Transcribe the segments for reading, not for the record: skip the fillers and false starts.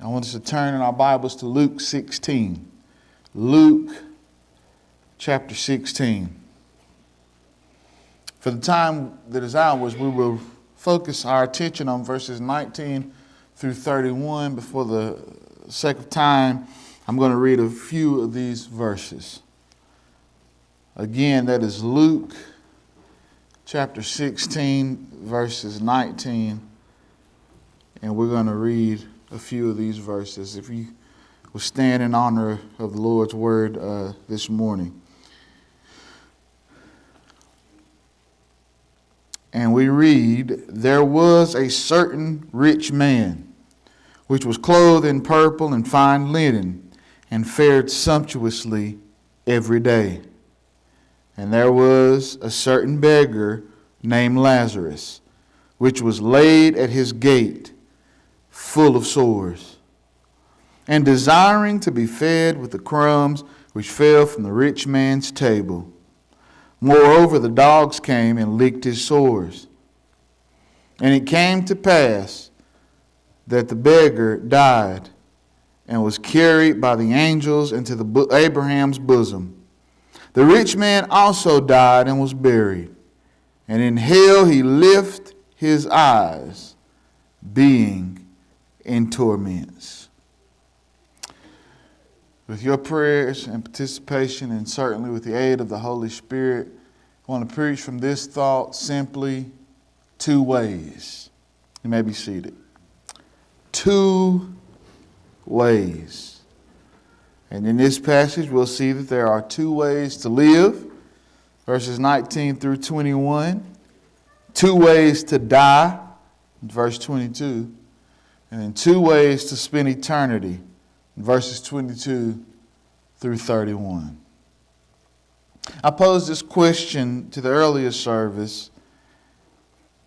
I want us to turn in our Bibles to Luke 16. Luke chapter 16. For the time that is ours, we will focus our attention on verses 19 through 31. But for the sake of time, I'm going to read a few of these verses. Again, that is Luke chapter 16, verses 19. And we're going to read a few of these verses. If you will stand in honor of the Lord's word this morning. And we read, "There was a certain rich man, which was clothed in purple and fine linen, and fared sumptuously every day. And there was a certain beggar named Lazarus, which was laid at his gate, full of sores, and desiring to be fed with the crumbs which fell from the rich man's table. Moreover, the dogs came and licked his sores. And it came to pass that the beggar died and was carried by the angels into Abraham's bosom. The rich man also died and was buried. And in hell he lifted his eyes, being in torments." With your prayers and participation, and certainly with the aid of the Holy Spirit, I want to preach from this thought simply: two ways. You may be seated. Two ways. And in this passage, we'll see that there are two ways to live, verses 19 through 21. Two ways to die, verse 22. And then two ways to spend eternity, verses 22 through 31. I posed this question to the earlier service.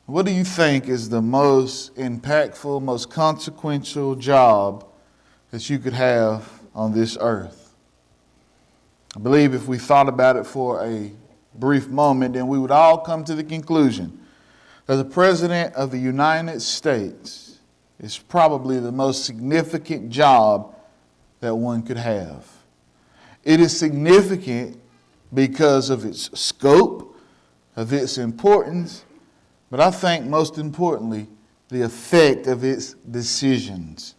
What do you think is the most impactful, most consequential job that you could have on this earth? I believe if we thought about it for a brief moment, then we would all come to the conclusion that the President of the United States is probably the most significant job that one could have. It is significant because of its scope, of its importance, but I think most importantly, the effect of its decisions.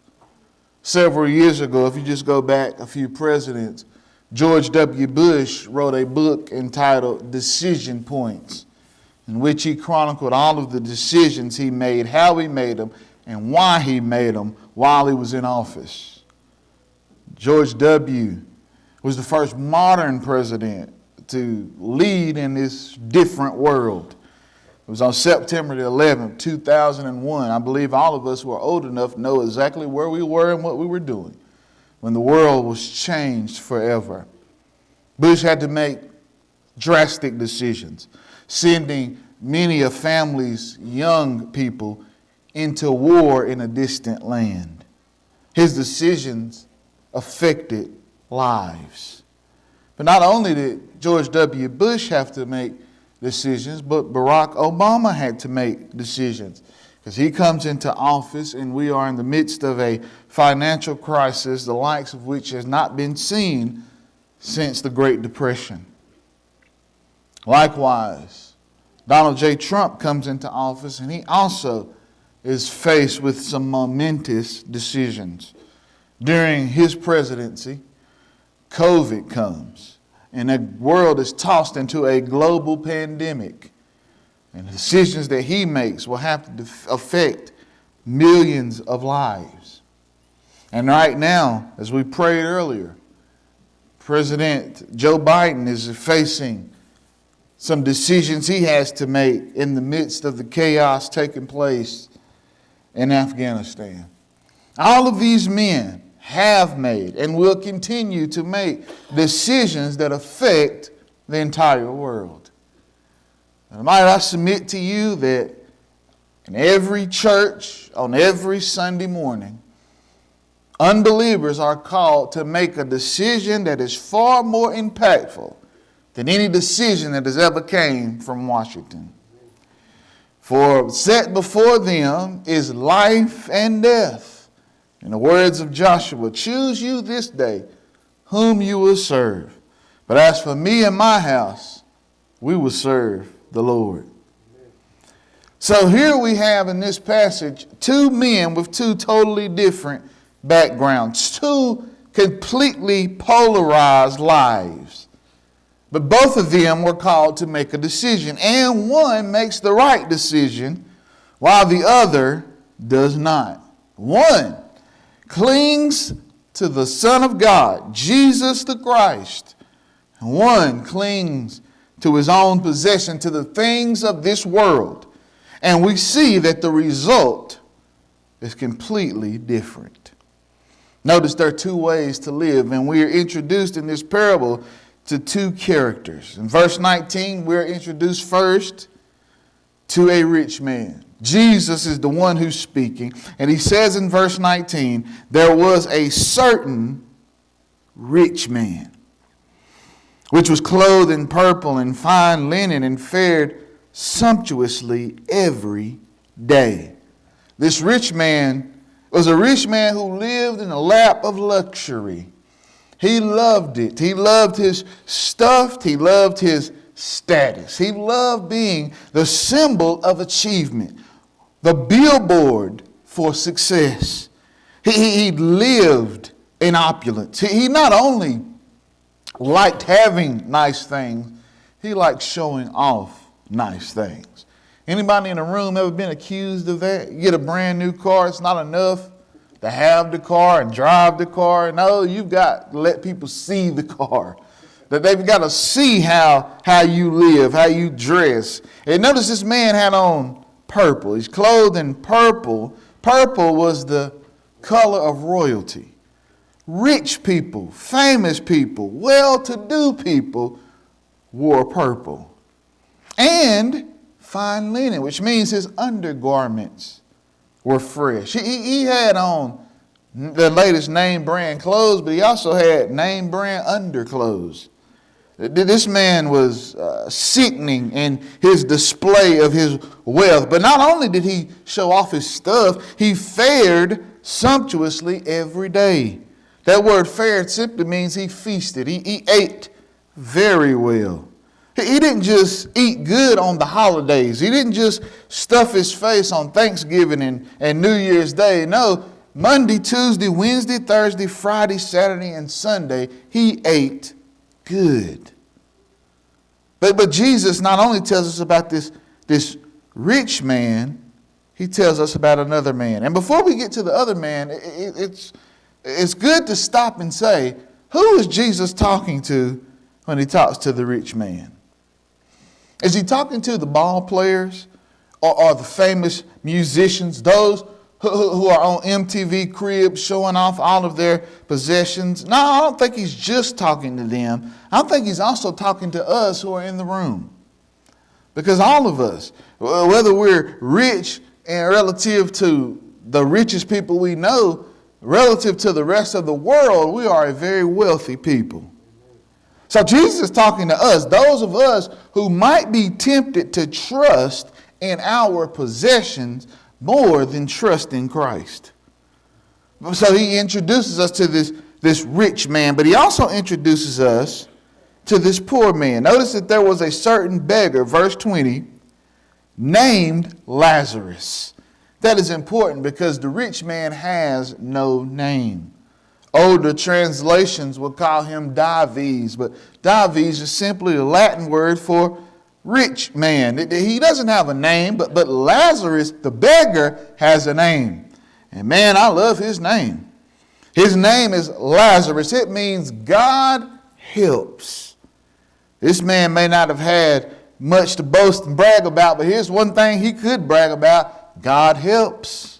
Several years ago, if you just go back a few presidents, George W. Bush wrote a book entitled Decision Points, in which he chronicled all of the decisions he made, how he made them, and why he made them while he was in office. George W. was the first modern president to lead in this different world. It was on September the 11th, 2001. I believe all of us who are old enough know exactly where we were and what we were doing when the world was changed forever. Bush had to make drastic decisions, sending many of family's young people into war in a distant land. His decisions affected lives. But not only did George W. Bush have to make decisions, but Barack Obama had to make decisions, because he comes into office and we are in the midst of a financial crisis, the likes of which has not been seen since the Great Depression. Likewise, Donald J. Trump comes into office and he also is faced with some momentous decisions. During his presidency, COVID comes, and the world is tossed into a global pandemic. And the decisions that he makes will have to affect millions of lives. And right now, as we prayed earlier, President Joe Biden is facing some decisions he has to make in the midst of the chaos taking place in Afghanistan. All of these men have made and will continue to make decisions that affect the entire world. And might I submit to you that in every church, on every Sunday morning, unbelievers are called to make a decision that is far more impactful than any decision that has ever came from Washington. For set before them is life and death, In the words of Joshua, choose you this day whom you will serve. But as for me and my house, we will serve the Lord. So here we have in this passage two men with two totally different backgrounds, two completely polarized lives. But both of them were called to make a decision, and one makes the right decision while the other does not. One clings to the Son of God, Jesus the Christ, and one clings to his own possession, to the things of this world. And we see that the result is completely different. Notice there are two ways to live, and we are introduced in this parable to two characters. In verse 19, we're introduced first to a rich man. Jesus is the one who's speaking, and he says in verse 19, there was a certain rich man, which was clothed in purple and fine linen and fared sumptuously every day. This rich man was a rich man who lived in a lap of luxury. He loved it. He loved his stuff. He loved his status. He loved being the symbol of achievement, the billboard for success. He lived in opulence. He not only liked having nice things, he liked showing off nice things. Anybody in the room ever been accused of that? You get a brand new car, it's not enough to have the car and drive the car. No, you've got to let people see the car. That they've got to see how you live, how you dress. And notice this man had on purple. He's clothed in purple. Purple was the color of royalty. Rich people, famous people, well-to-do people wore purple. And fine linen, which means his undergarments were fresh. He had on the latest name brand clothes, but he also had name brand underclothes. This man was sickening in his display of his wealth. But not only did he show off his stuff, he fared sumptuously every day. That word fared simply means he feasted. He ate very well. He didn't just eat good on the holidays. He didn't just stuff his face on Thanksgiving and New Year's Day. No, Monday, Tuesday, Wednesday, Thursday, Friday, Saturday, and Sunday, he ate good. But Jesus not only tells us about this rich man, he tells us about another man. And before we get to the other man, it's good to stop and say, who is Jesus talking to when he talks to the rich man? Is he talking to the ball players or the famous musicians, those who are on MTV Cribs showing off all of their possessions? No, I don't think he's just talking to them. I think he's also talking to us who are in the room. Because all of us, whether we're rich and relative to the richest people we know, relative to the rest of the world, we are a very wealthy people. So Jesus is talking to us, those of us who might be tempted to trust in our possessions more than trust in Christ. So he introduces us to this rich man, but he also introduces us to this poor man. Notice that there was a certain beggar, verse 20, named Lazarus. That is important because the rich man has no name. Older translations will call him Dives, but Dives is simply a Latin word for rich man. He doesn't have a name, but Lazarus, the beggar, has a name. And man, I love his name. His name is Lazarus. It means God helps. This man may not have had much to boast and brag about, but here's one thing he could brag about: God helps.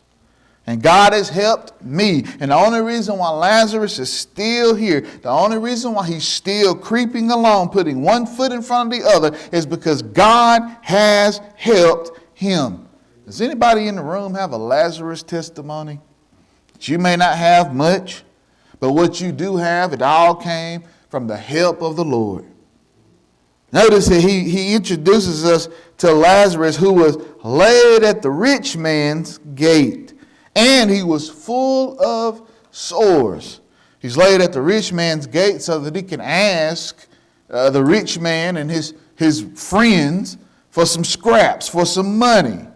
And God has helped me. And the only reason why Lazarus is still here, the only reason why he's still creeping along, putting one foot in front of the other, is because God has helped him. Does anybody in the room have a Lazarus testimony? You may not have much, but what you do have, it all came from the help of the Lord. Notice that he introduces us to Lazarus, who was laid at the rich man's gate. and he was full of sores. He's laid at the rich man's gate so that he can ask the rich man and his friends for some scraps, for some money.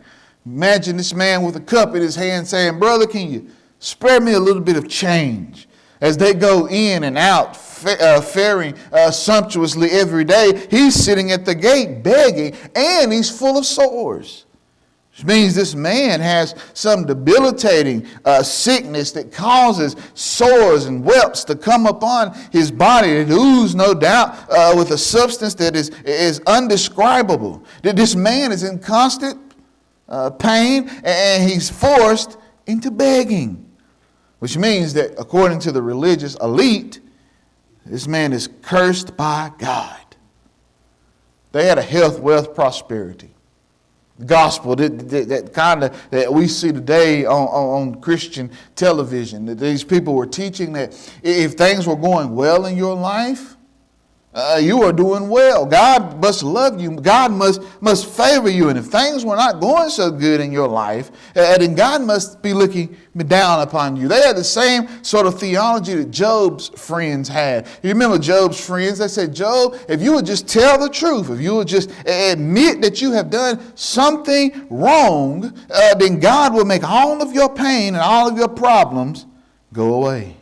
Imagine this man with a cup in his hand saying, "Brother, can you spare me a little bit of change?" As they go in and out, faring sumptuously every day, he's sitting at the gate begging, and he's full of sores. Which means this man has some debilitating sickness that causes sores and whelps to come upon his body. It oozes, no doubt, with a substance that is undescribable. This man is in constant pain, and he's forced into begging. Which means that according to the religious elite, this man is cursed by God. They had a health, wealth, prosperity. Gospel that kind of that we see today on Christian television, that these people were teaching that if things were going well in your life, you are doing well. God must love you. God must favor you. And if things were not going so good in your life, then God must be looking down upon you. They had the same sort of theology that Job's friends had. You remember Job's friends? They said, "Job, if you would just tell the truth, if you would just admit that you have done something wrong, then God will make all of your pain and all of your problems go away."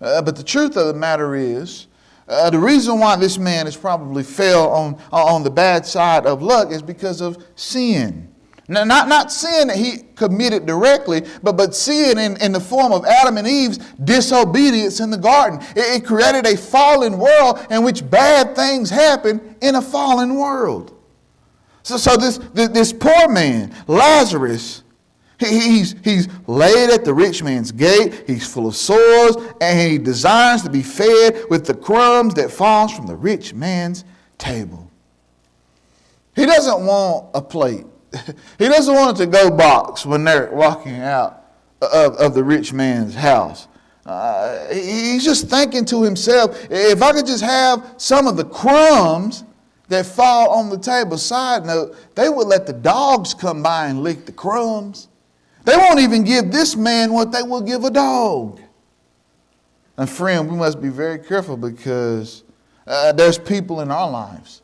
But the truth of the matter is, the reason why this man has probably fell on the bad side of luck is because of sin. Now, not sin that he committed directly, but sin in the form of Adam and Eve's disobedience in the garden. It created a fallen world in which bad things happen in a fallen world. So this poor man, Lazarus, he's laid at the rich man's gate. He's full of sores, and he desires to be fed with the crumbs that falls from the rich man's table. He doesn't want a plate. He doesn't want it to go box when they're walking out of the rich man's house. He's just thinking to himself, if I could just have some of the crumbs that fall on the table. Side note, they would let the dogs come by and lick the crumbs. They won't even give this man what they will give a dog. And friend, we must be very careful because there's people in our lives.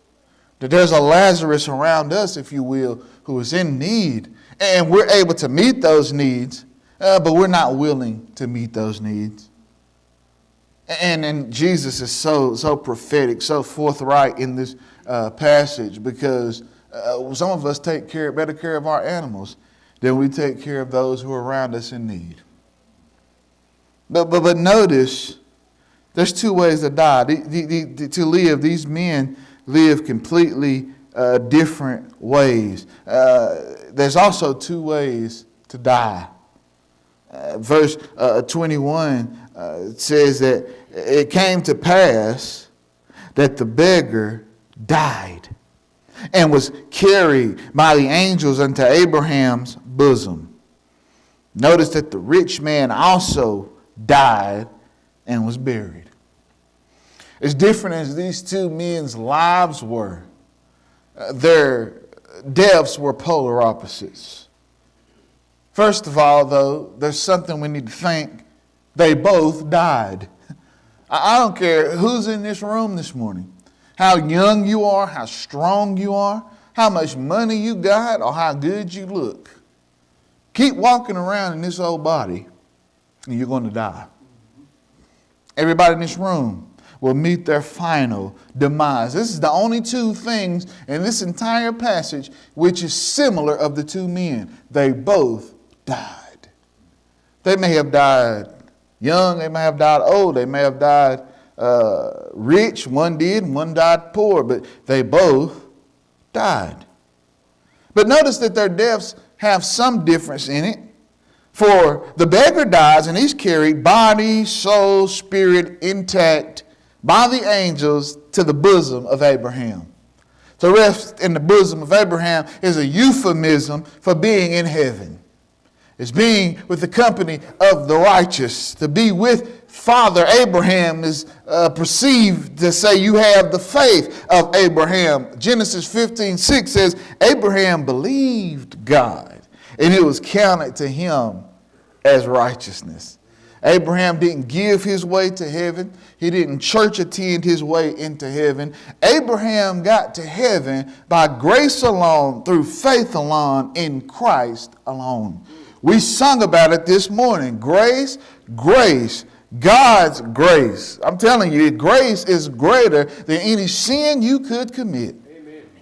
That there's a Lazarus around us, if you will, who is in need. And we're able to meet those needs, but we're not willing to meet those needs. And Jesus is so prophetic, so forthright in this passage because some of us take better care of our animals than we take care of those who are around us in need. But notice, there's two ways to die. To live, these men live completely different ways. There's also two ways to die. Verse 21 says that it came to pass that the beggar died and was carried by the angels unto Abraham's bosom. Notice that the rich man also died and was buried. As different as these two men's lives were, their deaths were polar opposites. First of all, though, there's something we need to think. They both died. I don't care who's in this room this morning, how young you are, how strong you are, how much money you got, or how good you look. Keep walking around in this old body, and you're going to die. Everybody in this room will meet their final demise. This is the only two things in this entire passage which is similar of the two men. They both died. They may have died young, they may have died old, they may have died rich, one did, and one died poor, but they both died. But notice that their deaths have some difference in it. For the beggar dies and he's carried body, soul, spirit intact by the angels to the bosom of Abraham. To rest in the bosom of Abraham is a euphemism for being in heaven. It's being with the company of the righteous. To be with Father Abraham is perceived to say you have the faith of Abraham. Genesis 15:6 says, Abraham believed God, and it was counted to him as righteousness. Abraham didn't give his way to heaven. He didn't church attend his way into heaven. Abraham got to heaven by grace alone, through faith alone, in Christ alone. We sung about it this morning. Grace, grace, God's grace. I'm telling you, grace is greater than any sin you could commit.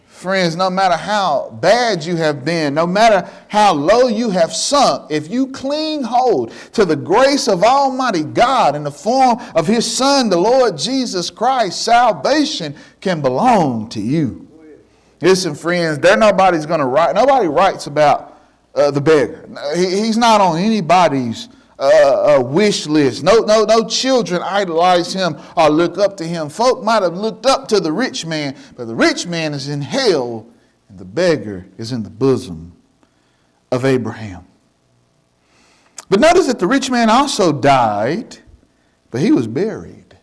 Friends, no matter how bad you have been, no matter how low you have sunk, if you cling hold to the grace of Almighty God in the form of His Son, the Lord Jesus Christ, salvation can belong to you. Listen, friends, nobody's going to write. Nobody writes about the beggar. He's not on anybody's wish list. No children idolize him or look up to him. Folk might have looked up to the rich man, but the rich man is in hell and the beggar is in the bosom of Abraham. But notice that the rich man also died, but he was buried.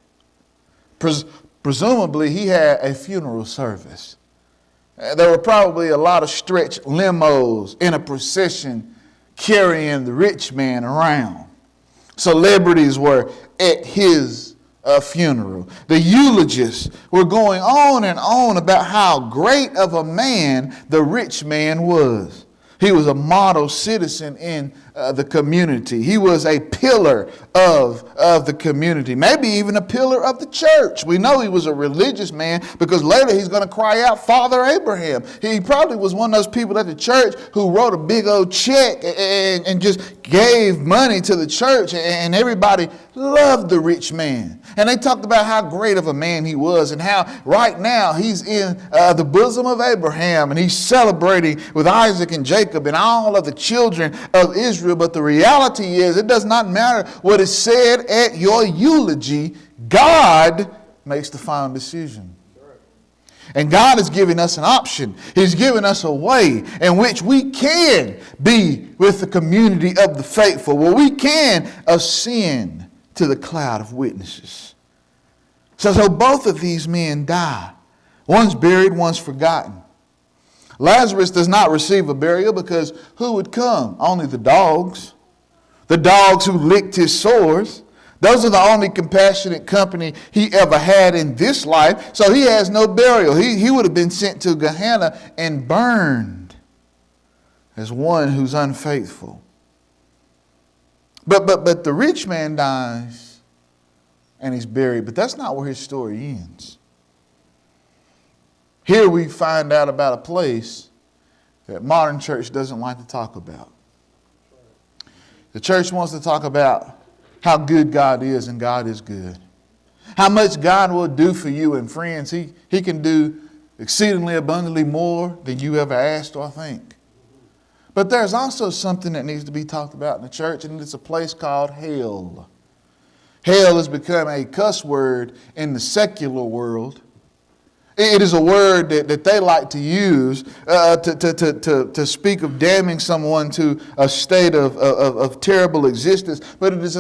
Presumably he had a funeral service. There were probably a lot of stretched limos in a procession carrying the rich man around. Celebrities were at his funeral. The eulogists were going on and on about how great of a man the rich man was. He was a model citizen in the community. He was a pillar of the community, maybe even a pillar of the church. We know he was a religious man because later he's going to cry out, Father Abraham. He probably was one of those people at the church who wrote a big old check and just gave money to the church, and everybody loved the rich man. And they talked about how great of a man he was and how right now he's in the bosom of Abraham and he's celebrating with Isaac and Jacob and all of the children of Israel. But the reality is, it does not matter what is said at your eulogy. God makes the final decision. And God is giving us an option. He's given us a way in which we can be with the community of the faithful, where we can ascend to the cloud of witnesses. So both of these men die. One's buried, one's forgotten. Lazarus does not receive a burial because who would come? Only the dogs. The dogs who licked his sores. Those are the only compassionate company he ever had in this life. So he has no burial. He would have been sent to Gehenna and burned as one who's unfaithful. But the rich man dies and he's buried. But that's not where his story ends. Here we find out about a place that modern church doesn't like to talk about. The church wants to talk about how good God is, and God is good. How much God will do for you, and friends, He can do exceedingly abundantly more than you ever asked or think. But there's also something that needs to be talked about in the church, and it's a place called hell. Hell has become a cuss word in the secular world. It is a word that they like to use to speak of damning someone to a state of terrible existence. But it is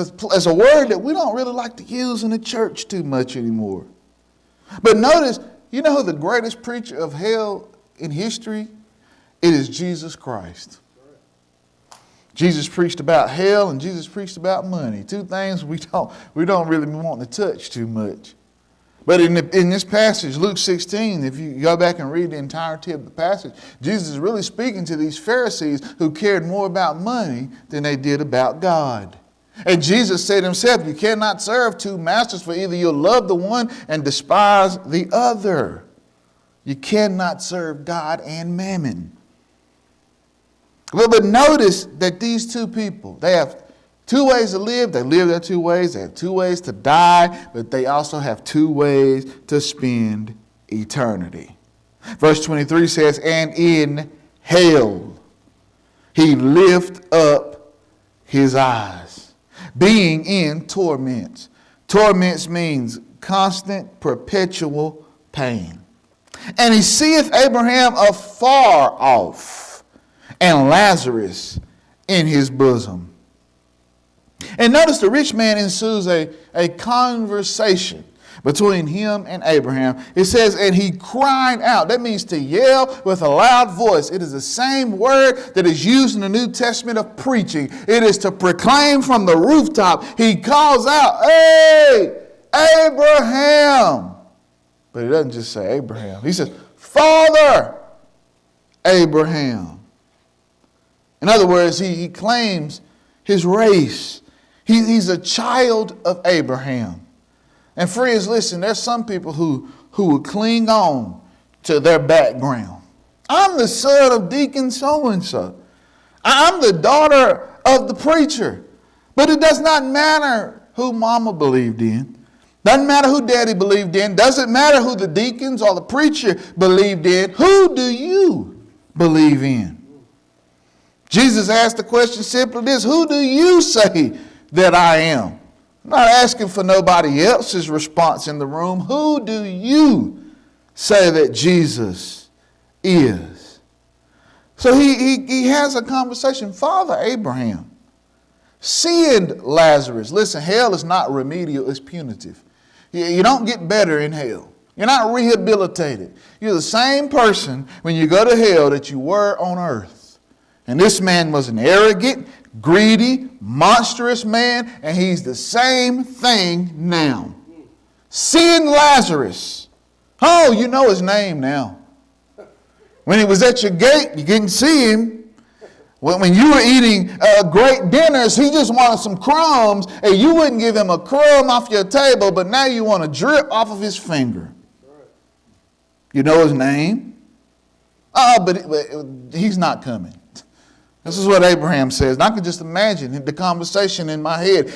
a word that we don't really like to use in the church too much anymore. But notice, you know who the greatest preacher of hell in history? It is Jesus Christ. Jesus preached about hell and Jesus preached about money. Two things we don't really want to touch too much. But in this passage, Luke 16, if you go back and read the entirety of the passage, Jesus is really speaking to these Pharisees who cared more about money than they did about God. And Jesus said himself, you cannot serve two masters, for either you'll love the one and despise the other. You cannot serve God and mammon. But notice that these two people, they have two ways to live. They live their two ways. They have two ways to die, but they also have two ways to spend eternity. Verse 23 says, and in hell he lift up his eyes, being in torments. Torments means constant, perpetual pain. And he seeth Abraham afar off, and Lazarus in his bosom. And notice the rich man ensues a conversation. between him and Abraham. It says, and he cried out. That means to yell with a loud voice. It is the same word that is used in the New Testament of preaching. It is to proclaim from the rooftop. He calls out, hey, Abraham. But he doesn't just say Abraham. He says, Father Abraham. In other words, he claims his race. He's a child of Abraham. And friends, listen, there's some people who will cling on to their background. I'm the son of Deacon so-and-so. I'm the daughter of the preacher. But it does not matter who mama believed in. Doesn't matter who daddy believed in. Doesn't matter who the deacons or the preacher believed in. Who do you believe in? Jesus asked the question simply this: who do you say that I am? I'm not asking for nobody else's response in the room. Who do you say that Jesus is? So he has a conversation. Father Abraham, send Lazarus. Listen, hell is not remedial, it's punitive. You don't get better in hell. You're not rehabilitated. You're the same person when you go to hell that you were on earth. And this man was an arrogant, greedy, monstrous man, and he's the same thing now. Send Lazarus. Oh, you know his name now. When he was at your gate, you didn't see him. When you were eating great dinners, he just wanted some crumbs, and you wouldn't give him a crumb off your table, but now you want a drip off of his finger. You know his name? But he's not coming. This is what Abraham says. And I can just imagine the conversation in my head.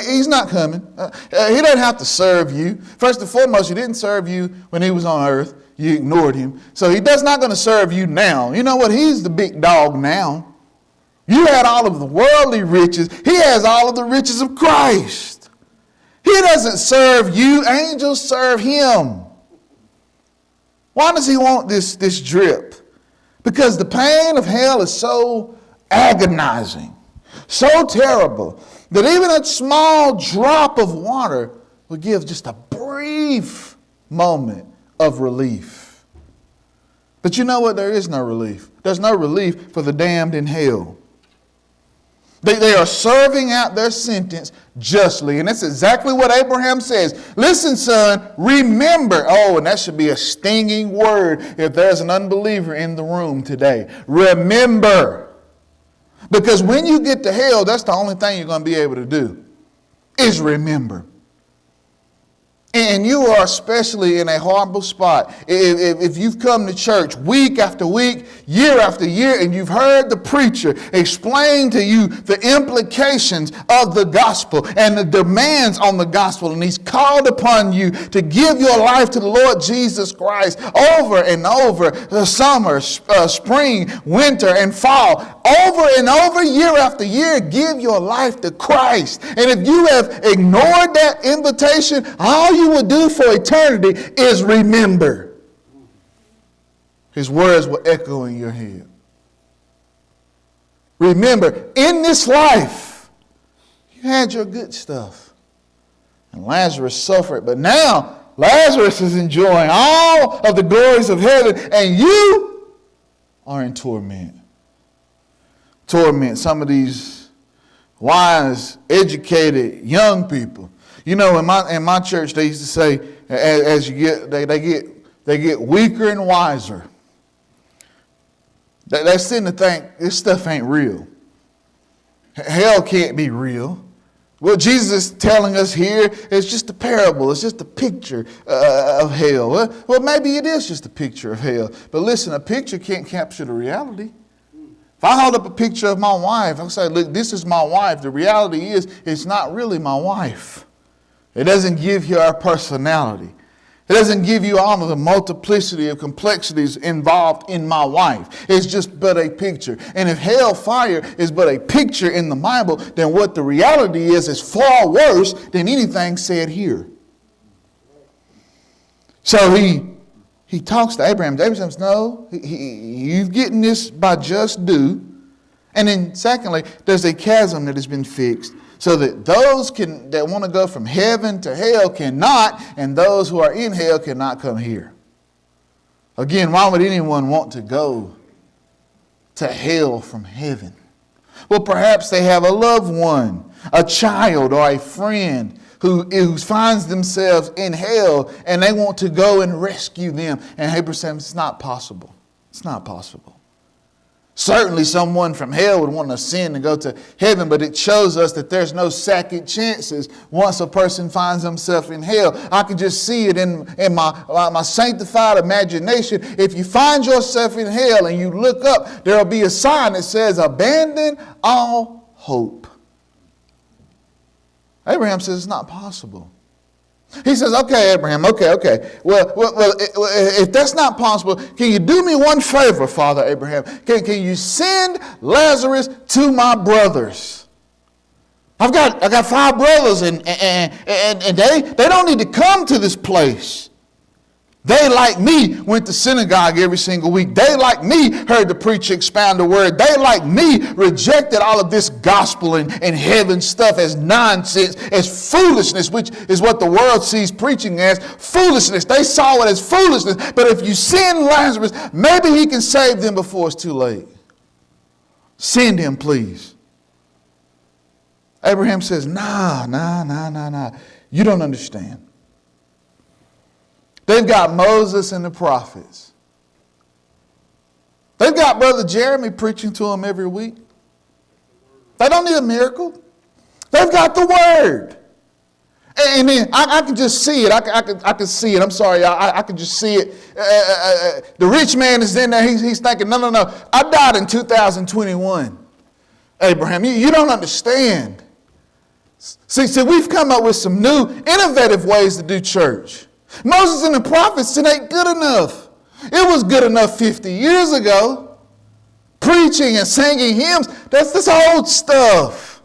He's not coming. He doesn't have to serve you. First and foremost, he didn't serve you when he was on earth. You ignored him. So he does not going to serve you now. You know what? He's the big dog now. You had all of the worldly riches. He has all of the riches of Christ. He doesn't serve you. Angels serve him. Why does he want this drip? Because the pain of hell is so agonizing, so terrible, that even a small drop of water will give just a brief moment of relief. But you know what? There is no relief. There's no relief for the damned in hell. They are serving out their sentence justly. And that's exactly what Abraham says. Listen, son, remember. Oh, and that should be a stinging word if there's an unbeliever in the room today. Remember. Because when you get to hell, that's the only thing you're going to be able to do is remember. And you are especially in a horrible spot. If you've come to church week after week, year after year, and you've heard the preacher explain to you the implications of the gospel and the demands on the gospel, and he's called upon you to give your life to the Lord Jesus Christ over and over, the summer, spring, winter, and fall, over and over, year after year, give your life to Christ. And if you have ignored that invitation, all you will do for eternity is remember. His words will echo in your head. Remember, in this life, you had your good stuff. And Lazarus suffered, but now Lazarus is enjoying all of the glories of heaven, and you are in torment. Torment. Some of these wise, educated young people. You know, in my church, they used to say, as you get, they get weaker and wiser. They tend to think this stuff ain't real. Hell can't be real. What Jesus is telling us here is just a parable. It's just a picture of hell. Well, maybe it is just a picture of hell. But listen, a picture can't capture the reality. If I hold up a picture of my wife, I say, look, this is my wife. The reality is, it's not really my wife. It doesn't give you our personality. It doesn't give you all of the multiplicity of complexities involved in my wife. It's just but a picture. And if hellfire is but a picture in the Bible, then what the reality is far worse than anything said here. So he talks to Abraham. Abraham says, no, you're getting this by just due. And then secondly, there's a chasm that has been fixed so that those that want to go from heaven to hell cannot, and those who are in hell cannot come here. Again, why would anyone want to go to hell from heaven? Well, perhaps they have a loved one, a child or a friend who finds themselves in hell and they want to go and rescue them. And Abraham says, it's not possible. It's not possible. Certainly someone from hell would want to sin and go to heaven, but it shows us that there's no second chances once a person finds himself in hell. I can just see it in my sanctified imagination. If you find yourself in hell and you look up, there will be a sign that says, abandon all hope. Abraham says it's not possible. He says, okay, Abraham, okay. Well, if that's not possible, can you do me one favor, Father Abraham? Can you send Lazarus to my brothers? I've got 5 brothers, and they don't need to come to this place. They, like me, went to synagogue every single week. They, like me, heard the preacher expound the word. They, like me, rejected all of this gospel and heaven stuff as nonsense, as foolishness, which is what the world sees preaching as foolishness. They saw it as foolishness. But if you send Lazarus, maybe he can save them before it's too late. Send him, please. Abraham says, nah. You don't understand. They've got Moses and the prophets. They've got Brother Jeremy preaching to them every week. They don't need a miracle. They've got the word. And then I can just see it. I can see it. I'm sorry, I can just see it. The rich man is in there. He's thinking, no. I died in 2021. Abraham, you don't understand. See, we've come up with some new, innovative ways to do church. Moses and the prophets, it ain't good enough. It was good enough 50 years ago. Preaching and singing hymns, that's old stuff.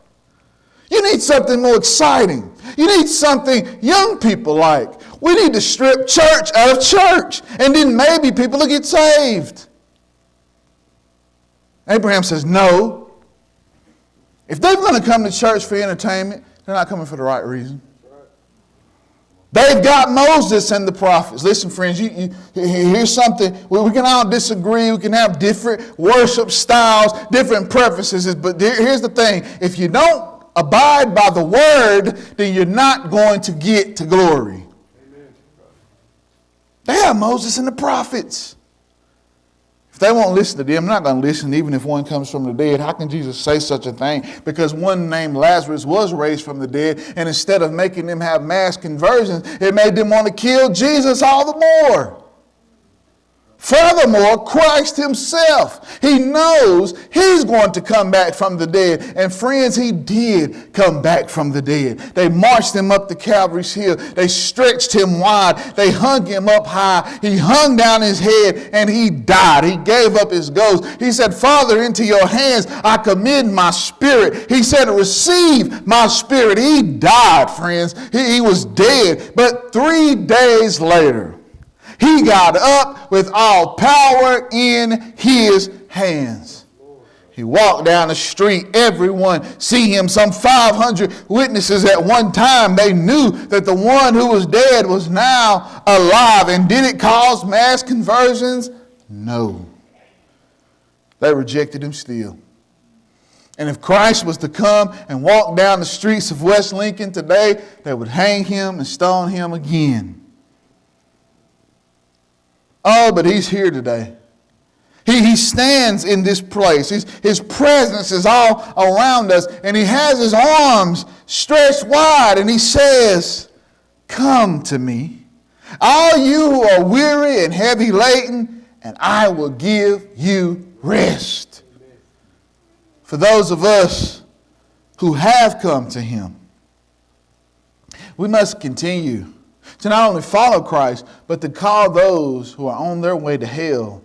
You need something more exciting. You need something young people like. We need to strip church out of church, and then maybe people will get saved. Abraham says, no. If they're going to come to church for entertainment, they're not coming for the right reason. They've got Moses and the prophets. Listen, friends, here's something. We can all disagree. We can have different worship styles, different preferences. But here's the thing. If you don't abide by the word, then you're not going to get to glory. Amen. They have Moses and the prophets. If they won't listen to them, I'm not going to listen even if one comes from the dead. How can Jesus say such a thing? Because one named Lazarus was raised from the dead, and instead of making them have mass conversions, it made them want to kill Jesus all the more. Furthermore, Christ himself, he knows he's going to come back from the dead. And friends, he did come back from the dead. They marched him up the Calvary's hill. They stretched him wide. They hung him up high. He hung down his head and he died. He gave up his ghost. He said, Father, into your hands I commend my spirit. He said, receive my spirit. He died, friends. He was dead. But 3 days later, he got up with all power in his hands. He walked down the street. Everyone see him. Some 500 witnesses at one time. They knew that the one who was dead was now alive. And did it cause mass conversions? No. They rejected him still. And if Christ was to come and walk down the streets of West Lincoln today, they would hang him and stone him again. Oh, but he's here today. He stands in this place. His presence is all around us. And he has his arms stretched wide. And he says, come to me, all you who are weary and heavy laden, and I will give you rest. For those of us who have come to him, we must continue to not only follow Christ, but to call those who are on their way to hell,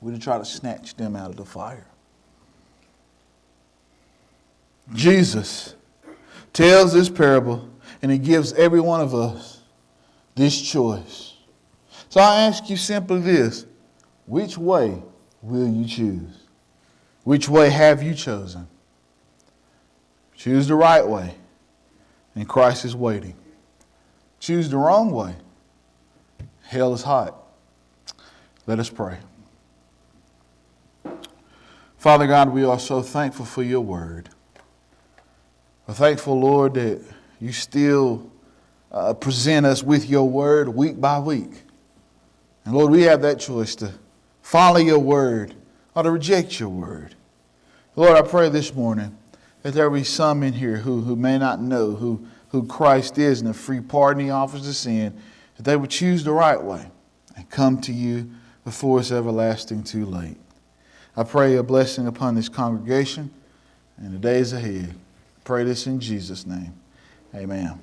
we're to try to snatch them out of the fire. Jesus tells this parable, and he gives every one of us this choice. So I ask you simply this: which way will you choose? Which way have you chosen? Choose the right way, and Christ is waiting. Choose the wrong way. Hell is hot. Let us pray. Father God, we are so thankful for your word. We're thankful, Lord, that you still present us with your word week by week. And Lord, we have that choice to follow your word or to reject your word. Lord, I pray this morning that there be some in here who may not know who Christ is and the free pardon he offers to sin, that they would choose the right way and come to you before it's everlasting too late. I pray a blessing upon this congregation and the days ahead. Pray this in Jesus' name. Amen.